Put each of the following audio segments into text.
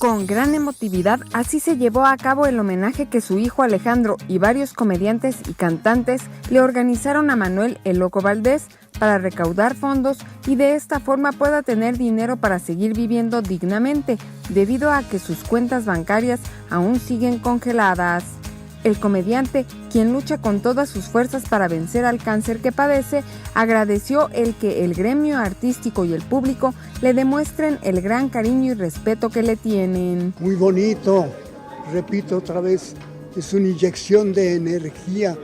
Con gran emotividad, así se llevó a cabo el homenaje que su hijo Alejandro y varios comediantes y cantantes le organizaron a Manuel El Loco Valdés para recaudar fondos y de esta forma pueda tener dinero para seguir viviendo dignamente, debido a que sus cuentas bancarias aún siguen congeladas. El comediante, quien lucha con todas sus fuerzas para vencer al cáncer que padece, agradeció el que el gremio artístico y el público le demuestren el gran cariño y respeto que le tienen. Muy bonito, repito otra vez, es una inyección de energía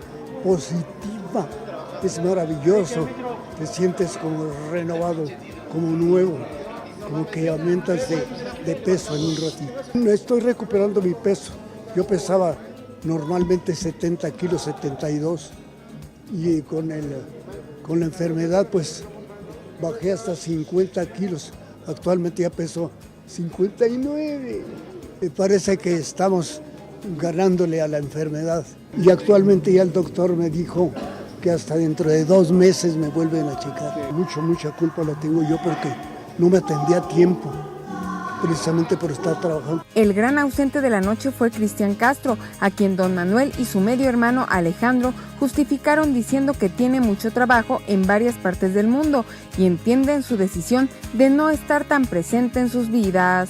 positiva, es maravilloso, te sientes como renovado, como nuevo, como que aumentas de peso en un ratito. Estoy recuperando mi peso, yo pesaba normalmente 70 kilos, 72, y con la enfermedad pues bajé hasta 50 kilos, actualmente ya peso 59. Me parece que estamos ganándole a la enfermedad y actualmente ya el doctor me dijo que hasta dentro de 2 meses me vuelven a checar. Mucha culpa la tengo yo porque no me atendí a tiempo, precisamente por estar trabajando. El gran ausente de la noche fue Cristian Castro, a quien don Manuel y su medio hermano Alejandro justificaron diciendo que tiene mucho trabajo en varias partes del mundo y entienden su decisión de no estar tan presente en sus vidas.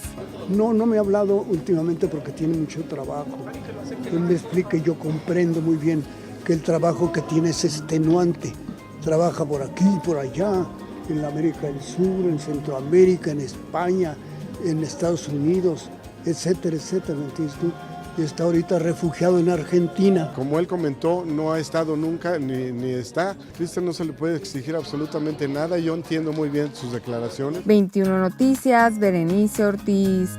No me ha hablado últimamente porque tiene mucho trabajo. Él me explica y yo comprendo muy bien que el trabajo que tiene es extenuante. Trabaja por aquí, por allá, en la América del Sur, en Centroamérica, en España, en Estados Unidos, etcétera, ¿me entiendes tú? Está ahorita refugiado en Argentina. Como él comentó, no ha estado nunca, ni está. Cristian no se le puede exigir absolutamente nada. Yo entiendo muy bien sus declaraciones. 21 Noticias, Berenice Ortiz.